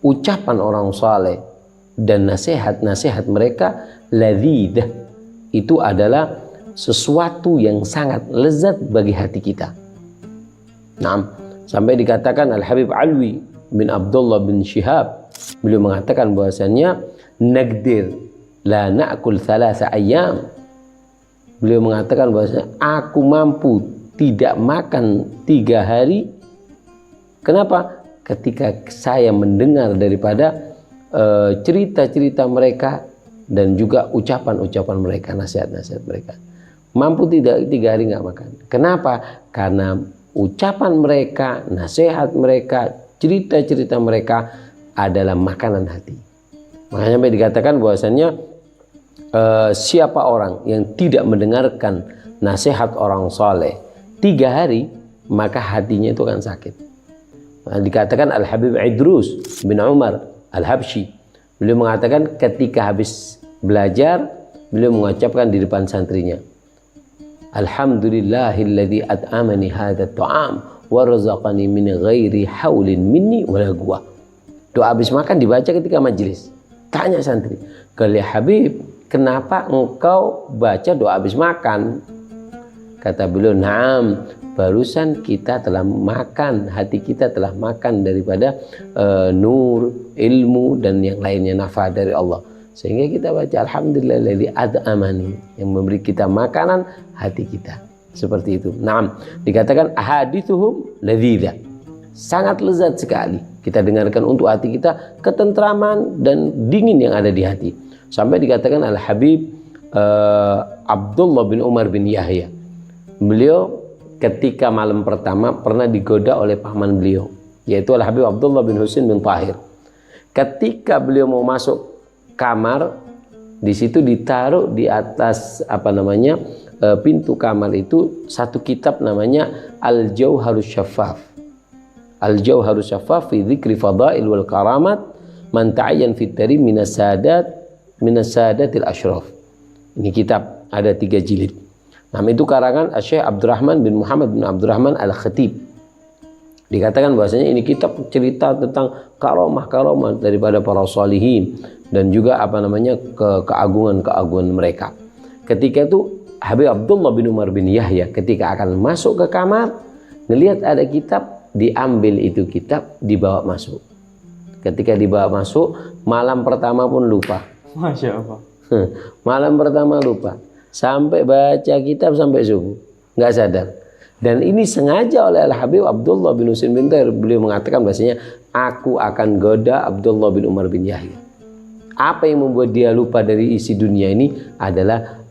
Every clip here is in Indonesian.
ucapan orang saleh dan nasihat-nasihat mereka ladzidah, itu adalah sesuatu yang sangat lezat bagi hati kita. Nah, sampai dikatakan Al-Habib Alwi bin Abdullah bin Syihab, beliau mengatakan bahwasannya nagdir la na'kul thalatha ayyam. Beliau mengatakan bahwasanya aku mampu tidak makan 3 hari. Kenapa? Ketika saya mendengar daripada cerita-cerita mereka dan juga ucapan-ucapan mereka, nasihat-nasihat mereka. Mampu tidak 3 hari nggak makan. Kenapa? Karena ucapan mereka, nasihat mereka, cerita-cerita mereka adalah makanan hati. Makanya sampai dikatakan bahwasannya siapa orang yang tidak mendengarkan nasihat orang soleh 3 hari, maka hatinya itu akan sakit. Nah, dikatakan Al-Habib Idrus bin Umar Al-Habsyi, beliau mengatakan ketika habis belajar, beliau mengucapkan di depan santrinya, Alhamdulillahilladzi at'amani hadzal ta'am wa razaqani min ghairi haulin minni wala quwwah. Doa habis makan dibaca ketika majelis. Tanya santri, "Kali Habib, kenapa engkau baca doa habis makan?" Kata beliau, "Naam, barusan kita telah makan, hati kita telah makan daripada nur, ilmu dan yang lainnya, nafa dari Allah. Sehingga kita baca Alhamdulillahilladzi at'amani, yang memberi kita makanan hati kita." Seperti itu. Naam, dikatakan ahadithuhum ladzidah. Sangat lezat sekali kita dengarkan untuk hati kita, ketentraman dan dingin yang ada di hati. Sampai dikatakan Al-Habib Abdullah bin Umar bin Yahya, beliau ketika malam pertama pernah digoda oleh paman beliau, yaitu Al-Habib Abdullah bin Husain bin Tahir. Ketika beliau mau masuk kamar, di situ ditaruh di atas pintu kamar itu satu kitab namanya Al-Jauharus Syaffaf. Al-Jauharus Syaffaf fi dzikri fadail wal karamat man ta'ayyan fit tarim minas sadatil asyraf. Ini kitab ada 3 jilid. Nah, itu karangan Syekh Abdurrahman bin Muhammad bin Abdurrahman Al-Khatib. Dikatakan bahwasanya ini kitab cerita tentang karamah-karamah daripada para sholihin dan juga keagungan-keagungan mereka. Ketika itu Habib Abdullah bin Umar bin Yahya ketika akan masuk ke kamar, ngelihat ada kitab, diambil itu kitab, dibawa masuk. Ketika dibawa masuk, malam pertama pun lupa. Masya Allah. Malam pertama lupa. Sampai baca kitab sampai subuh. Nggak sadar. Dan ini sengaja oleh Al-Habib Abdullah bin Husain bin Tahir. Beliau mengatakan bahasanya, aku akan goda Abdullah bin Umar bin Yahya. Apa yang membuat dia lupa dari isi dunia ini adalah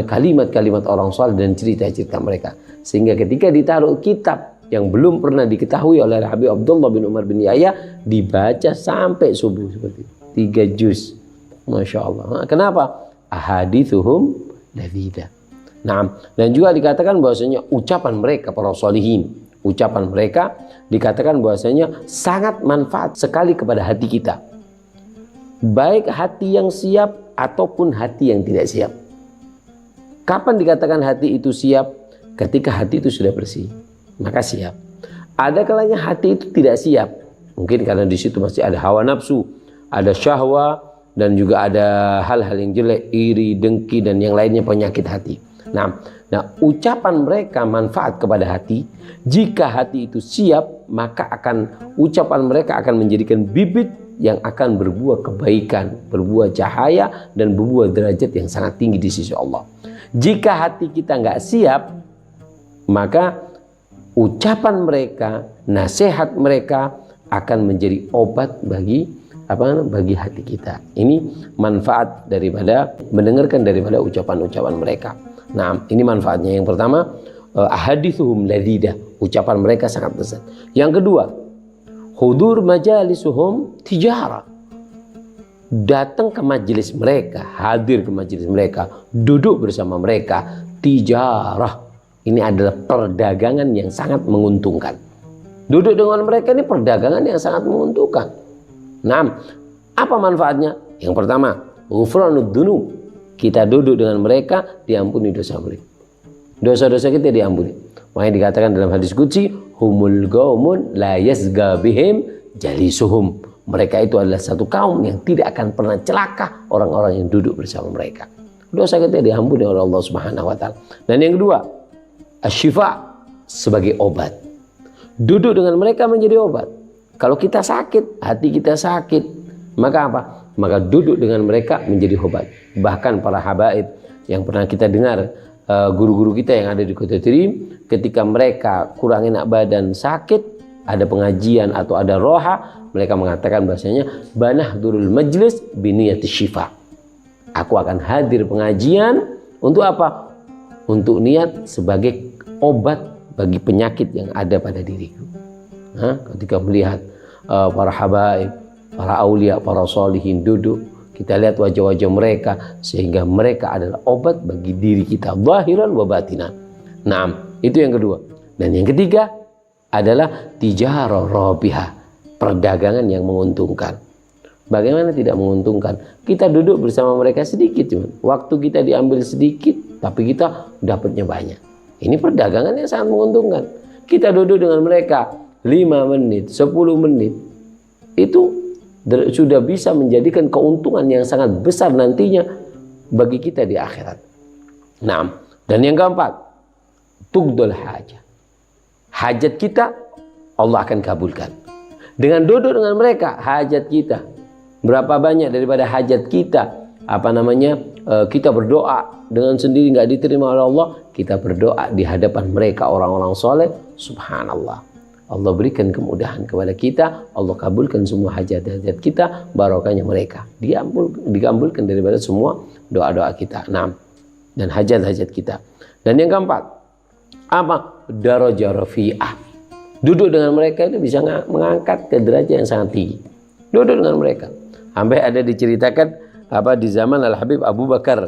kalimat-kalimat orang saleh dan cerita-cerita mereka. Sehingga ketika ditaruh kitab yang belum pernah diketahui oleh Habib Abdullah bin Umar bin Yahya, dibaca sampai subuh seperti itu. 3 juz. Masya Allah. Nah, kenapa? Ahadithuhum ladzidah. Nah, dan juga dikatakan bahwasanya ucapan mereka para sholihin, ucapan mereka dikatakan bahwasanya sangat manfaat sekali kepada hati kita. Baik hati yang siap ataupun hati yang tidak siap. Kapan dikatakan hati itu siap? Ketika hati itu sudah bersih, maka siap. Ada kalanya hati itu tidak siap. Mungkin karena di situ masih ada hawa nafsu, ada syahwa, dan juga ada hal-hal yang jelek, iri, dengki, dan yang lainnya penyakit hati. Nah, ucapan mereka manfaat kepada hati. Jika hati itu siap, maka ucapan mereka akan menjadikan bibit yang akan berbuah kebaikan, berbuah cahaya, dan berbuah derajat yang sangat tinggi di sisi Allah. Jika hati kita nggak siap, maka ucapan mereka, nasihat mereka akan menjadi obat bagi hati kita. Ini manfaat daripada mendengarkan daripada ucapan-ucapan mereka. Nah, ini manfaatnya. Yang pertama, ahadithuhum ladzidah, ucapan mereka sangat besar. Yang kedua, hudur majalisuhum tijara, datang ke majelis mereka, hadir ke majelis mereka, duduk bersama mereka, tijarah. Ini adalah perdagangan yang sangat menguntungkan. Duduk dengan mereka ini perdagangan yang sangat menguntungkan. Nah, apa manfaatnya? Yang pertama, ghufranud dzunub. Kita duduk dengan mereka, diampuni dosa mereka. Dosa-dosa kita diampuni. Makanya dikatakan dalam hadis qudsi, humul qaumun la yasga bihim jalisuhum. mereka itu adalah satu kaum yang tidak akan pernah celaka orang-orang yang duduk bersama mereka. Dosa kita diampuni oleh Allah Subhanahu wa taala. Dan yang kedua, asyifa sebagai obat. Duduk dengan mereka menjadi obat. Kalau kita sakit, hati kita sakit, maka apa? Maka duduk dengan mereka menjadi obat. Bahkan para habaib yang pernah kita dengar, guru-guru kita yang ada di Kota Tirim, ketika mereka kurang enak badan, sakit, ada pengajian atau ada roha, mereka mengatakan bahasanya banahdurul majlis biniyati syifa. Aku akan hadir pengajian untuk apa? Untuk niat sebagai obat bagi penyakit yang ada pada diriku. Ketika melihat para habaib, para aulia, para solihin duduk, kita lihat wajah-wajah mereka, sehingga mereka adalah obat bagi diri kita, zahiran wa batinan. Nah, itu yang kedua. Dan yang ketiga adalah tijarah rabihah, perdagangan yang menguntungkan. Bagaimana tidak menguntungkan? Kita duduk bersama mereka sedikit, cuman waktu kita diambil sedikit, tapi kita dapatnya banyak. Ini perdagangan yang sangat menguntungkan. Kita duduk dengan mereka 5 menit, 10 menit, itu sudah bisa menjadikan keuntungan yang sangat besar nantinya bagi kita di akhirat. Nah, dan yang keempat, tugdul hajat. Hajat kita Allah akan kabulkan. Dengan duduk dengan mereka, hajat kita berapa banyak daripada hajat kita, kita berdoa dengan sendiri nggak diterima oleh Allah, kita berdoa di hadapan mereka orang-orang soleh, subhanallah, Allah berikan kemudahan kepada kita, Allah kabulkan semua hajat-hajat kita, barokahnya mereka dikabulkan daripada semua doa-doa kita. Nah, dan hajat-hajat kita. Dan yang keempat, apa? Darajah rafi'ah. Duduk dengan mereka itu bisa mengangkat ke derajat yang sangat tinggi. Duduk dengan mereka. Sampai ada diceritakan di zaman Al-Habib Abu Bakar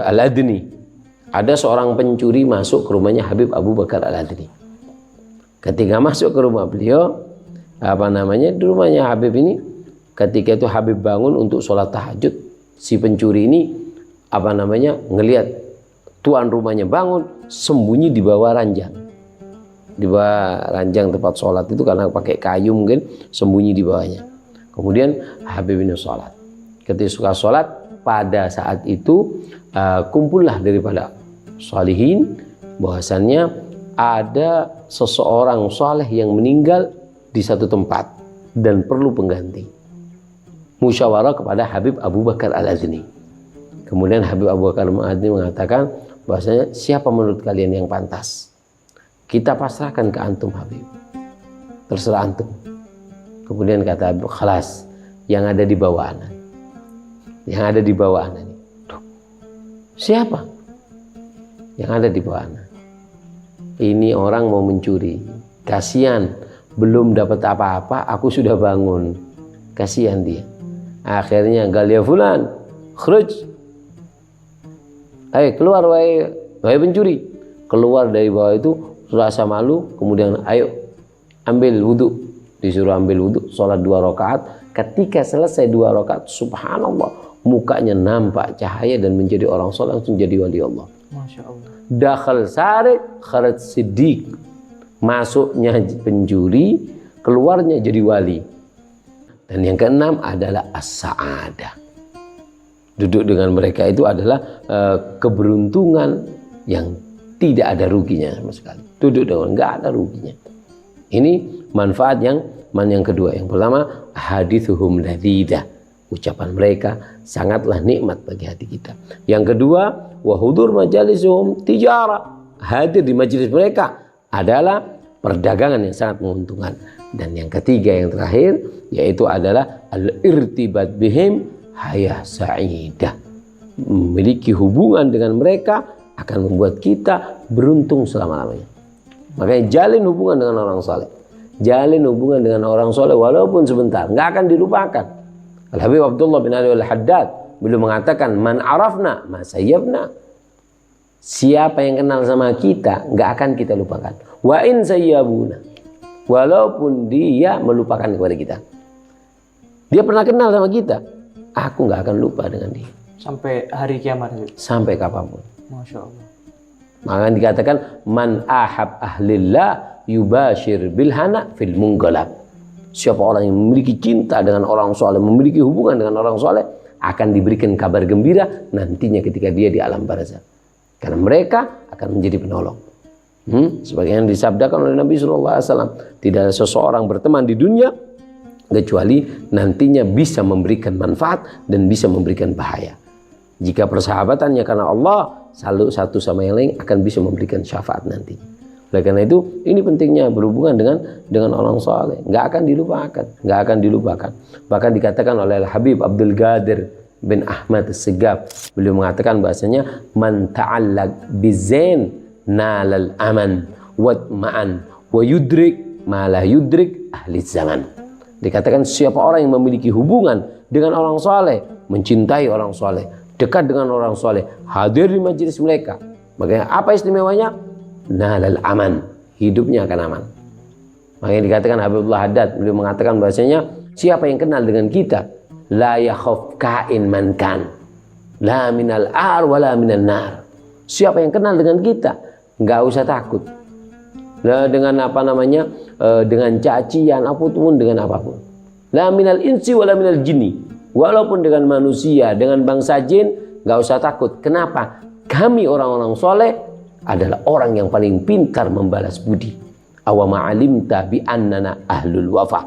Al-Adni, ada seorang pencuri masuk ke rumahnya Habib Abu Bakar Al-Adni. Ketika masuk ke rumah beliau, di rumahnya Habib ini, ketika itu Habib bangun untuk sholat tahajud, si pencuri ini ngelihat tuan rumahnya bangun, sembunyi di bawah ranjang. Di bawah ranjang tempat sholat itu, karena pakai kayu mungkin, sembunyi di bawahnya. Kemudian Habib ini sholat. Ketika suka sholat, pada saat itu kumpullah daripada sholihin bahwasannya ada seseorang saleh yang meninggal di satu tempat dan perlu pengganti. Musyawarah kepada Habib Abu Bakar Al-Adni. Kemudian Habib Abu Bakar Al-Adni mengatakan bahwasanya, siapa menurut kalian yang pantas? Kita pasrahkan ke antum Habib. Terserah antum. Kemudian kata Habib, khalas, yang ada di bawah anak. Yang ada di bawah anak. Siapa? Yang ada di bawah anak. Ini orang mau mencuri. Kasihan, belum dapat apa-apa, aku sudah bangun. Kasihan dia. Akhirnya, galia fulan, khruj. Ayo keluar, wahai pencuri. Keluar dari bawah itu, rasa malu, kemudian ayo ambil wudhu. Disuruh ambil wudhu, sholat 2 rakaat. Ketika selesai 2 rakaat, subhanallah, mukanya nampak cahaya dan menjadi orang soleh, langsung jadi wali Allah. Masya Allah. Dakhal sarik, kharaj siddiq. Masuknya pencuri, keluarnya jadi wali. Dan yang keenam adalah as-sa'adah. Duduk dengan mereka itu adalah keberuntungan yang tidak ada ruginya sama sekali. Duduk dengan nggak ada ruginya. Ini manfaat yang kedua. Yang pertama, hadithuhum ladzidah. Ucapan mereka sangatlah nikmat bagi hati kita. Yang kedua, wahudur majalisuhum tijarah. Hadir di majelis mereka adalah perdagangan yang sangat menguntungkan. Dan yang ketiga, yang terakhir, yaitu adalah al-irtibat bihim hayah sa'idah. Memiliki hubungan dengan mereka akan membuat kita beruntung selama-lamanya. Makanya jalin hubungan dengan orang soleh. Jalin hubungan dengan orang soleh walaupun sebentar, nggak akan dilupakan. Al-Habib Abdullah bin Ali Al-Haddad beliau mengatakan, man arafna ma sayyabna. Siapa yang kenal sama kita, nggak akan kita lupakan. Wa in sayyabuna. Walaupun dia melupakan kepada kita. Dia pernah kenal sama kita, aku nggak akan lupa dengan dia. Sampai hari kiamat. Sampai kapanpun. Masya Allah. Maka dikatakan, man ahab ahlillah yubashir bilhana fil munggalab. Siapa orang yang memiliki cinta dengan orang soleh, memiliki hubungan dengan orang soleh, akan diberikan kabar gembira nantinya ketika dia di alam barzakh. Karena mereka akan menjadi penolong. Sebagaimana disabdakan oleh Nabi SAW, tidak ada seseorang berteman di dunia kecuali nantinya bisa memberikan manfaat dan bisa memberikan bahaya. Jika persahabatannya karena Allah, selalu satu sama yang lain akan bisa memberikan syafaat nanti. Oleh karena itu, ini pentingnya berhubungan dengan orang saleh, nggak akan dilupakan. Bahkan dikatakan oleh Habib Abdul Qadir bin Ahmad As-Segaf, beliau mengatakan bahasanya man ta'allaq bizain nalal aman watma'an wa yudrik ma la yudrik ahli zaman. Dikatakan siapa orang yang memiliki hubungan dengan orang saleh, mencintai orang saleh, dekat dengan orang saleh, hadir di majelis mereka, makanya apa istimewanya? Nalal aman, hidupnya akan aman. Makanya dikatakan Habibullah Haddad, beliau mengatakan bahasanya siapa yang kenal dengan kita, la yakhaf kain man kan, la minal ar wala minan nar. Siapa yang kenal dengan kita, nggak usah takut. Nah, dengan apa namanya, dengan cacian apapun, dengan apapun. La minal insi wala minal jinni. Walaupun dengan manusia, dengan bangsa jin, nggak usah takut. Kenapa? Kami orang-orang soleh adalah orang yang paling pintar membalas budi. Awama alimta bi annana ahlul wafa.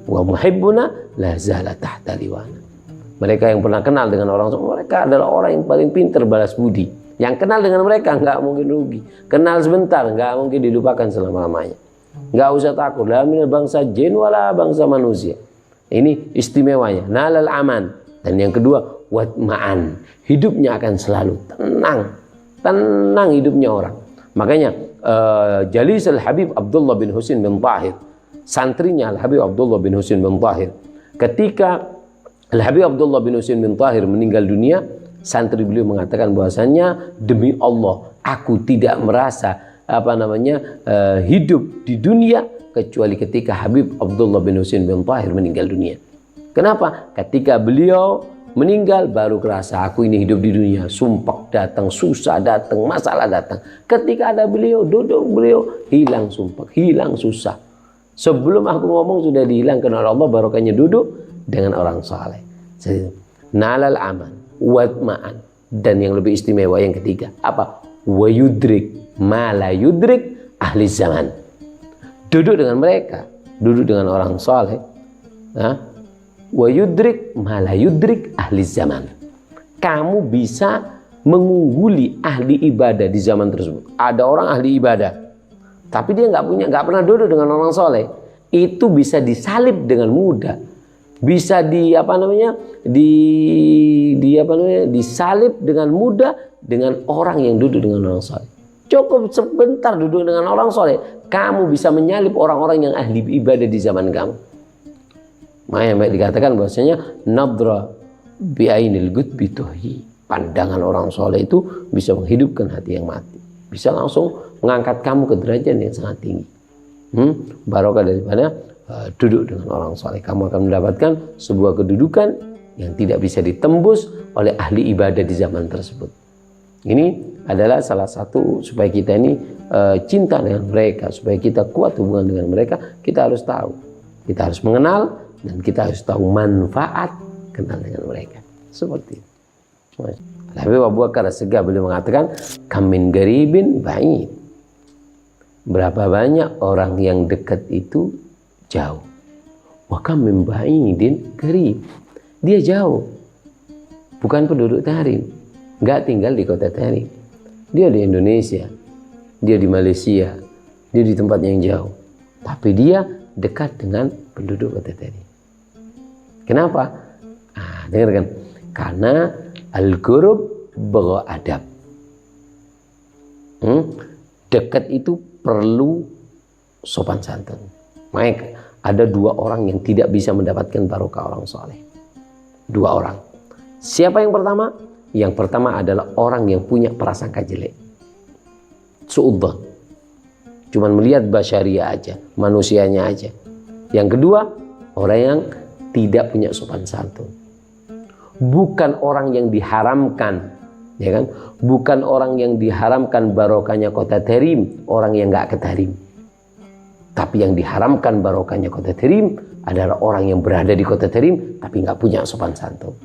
Wa muhibbuna la zala tahta liwana. Mereka yang pernah kenal dengan orang soleh, mereka adalah orang yang paling pintar balas budi. Yang kenal dengan mereka nggak mungkin rugi. Kenal sebentar nggak mungkin dilupakan selama-lamanya. Nggak usah takut. La minal bangsa jin wala bangsa manusia. Ini istimewanya. Nalal aman. Dan yang kedua, watma'an. Hidupnya akan selalu tenang hidupnya orang. Makanya Jalis Al-Habib Abdullah bin Husin bin Tahir, santrinya Al-Habib Abdullah bin Husin bin Tahir, ketika Al-Habib Abdullah bin Husin bin Tahir meninggal dunia, santri beliau mengatakan bahwasannya demi Allah aku tidak merasa hidup di dunia kecuali ketika Habib Abdullah bin Husin bin Tahir meninggal dunia. Kenapa? Ketika beliau meninggal baru kerasa aku ini hidup di dunia. Sumpah datang, susah datang, masalah datang. Ketika ada beliau, duduk beliau, hilang sumpah, hilang susah. Sebelum aku ngomong sudah dihilangkan oleh Allah, barokahnya duduk dengan orang saleh. Nalal aman, watma'an. Dan yang lebih istimewa yang ketiga, apa? Wa yudrik ma la yudrik ahli zaman. Duduk dengan mereka, duduk dengan orang saleh. Wa yudrik ma la yudrik ahli zaman. Kamu bisa mengungguli ahli ibadah di zaman tersebut. Ada orang ahli ibadah, tapi dia nggak pernah duduk dengan orang soleh. Itu bisa disalib dengan mudah. Bisa disalib dengan mudah dengan orang yang duduk dengan orang soleh. Cukup sebentar duduk dengan orang soleh, kamu bisa menyalib orang-orang yang ahli ibadah di zaman kamu. Makanya dikatakan bahwasanya nadra bi'ainil gutbi tuhyi. Pandangan orang soleh itu bisa menghidupkan hati yang mati. Bisa langsung mengangkat kamu ke derajat yang sangat tinggi. Barokah daripada duduk dengan orang soleh. Kamu akan mendapatkan sebuah kedudukan yang tidak bisa ditembus oleh ahli ibadah di zaman tersebut. Ini adalah salah satu supaya kita ini cinta dengan mereka, supaya kita kuat hubungan dengan mereka, kita harus tahu. Kita harus mengenal dan kita harus tahu manfaat kenal dengan mereka. Seperti itu. Habib Abu Bakar As-Segaf beliau mengatakan, kamin garibin ba'id. Berapa banyak orang yang dekat itu jauh. Wa kam min ba'idin garib. Dia jauh. Bukan penduduk Tahrim. Enggak tinggal di kota Tahrim. Dia di Indonesia. Dia di Malaysia. Dia di tempat yang jauh. Tapi dia dekat dengan penduduk kota Tahrim. Kenapa? Dengarkan. Karena al-qurub beradab. Dekat itu perlu sopan santun. Makanya ada dua orang yang tidak bisa mendapatkan barokah orang soleh. Dua orang. Siapa yang pertama? Yang pertama adalah orang yang punya prasangka jelek. Su'udzon. Cuman melihat basyariah aja, manusianya aja. Yang kedua, orang yang tidak punya sopan santun. Bukan orang yang diharamkan, ya kan? Bukan orang yang diharamkan barokahnya kota Tahrim, orang yang nggak ke Tahrim. Tapi yang diharamkan barokahnya kota Tarim adalah orang yang berada di kota Tarim tapi nggak punya sopan santun.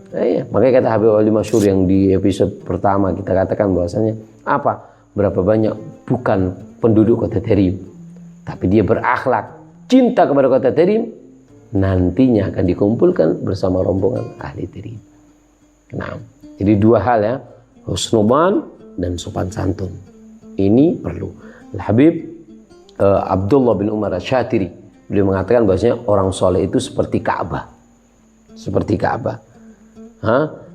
Iya. Makanya kata Habib Ali Masyhur yang di episode pertama kita katakan bahwasanya apa? Berapa banyak bukan penduduk kota Tarim, tapi dia berakhlak, cinta kepada kota Tarim, nantinya akan dikumpulkan bersama rombongan ahli Tarim. Nah, jadi dua hal ya, husnudzan dan sopan santun. Ini perlu. Habib Abdullah bin Umar Asy-Syatiri beliau mengatakan bahwasanya orang soleh itu seperti Ka'bah. Seperti Ka'bah.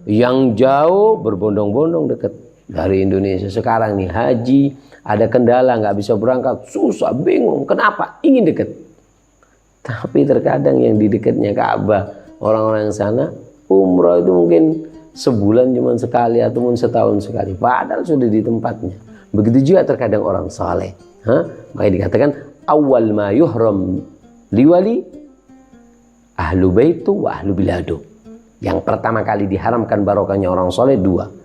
Yang jauh berbondong-bondong dekat. Dari Indonesia sekarang nih haji, ada kendala nggak bisa berangkat, susah, bingung. Kenapa? Ingin dekat. Tapi terkadang yang di dekatnya Ka'bah, orang-orang yang sana umrah itu mungkin sebulan cuma sekali ataupun setahun sekali. Padahal sudah di tempatnya. Begitu juga terkadang orang saleh. Makanya dikatakan awal ma yuhram liwali ahlu baitu wa ahlu biladu. Yang pertama kali diharamkan barokahnya orang saleh dua.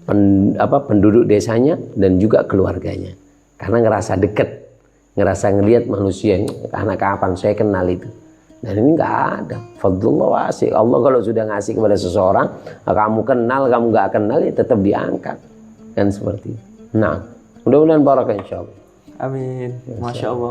Penduduk desanya dan juga keluarganya. Karena ngerasa dekat, ngerasa ngelihat manusia, anak kapan saya kenal itu. Dan ini nggak ada. Fadlullah wasi'. Allah kalau sudah ngasih kepada seseorang, kamu kenal, kamu nggak kenal, ya tetap diangkat. Kan seperti itu. Nah, mudah-mudahan barakah insyaallah. Amin. Masya Allah.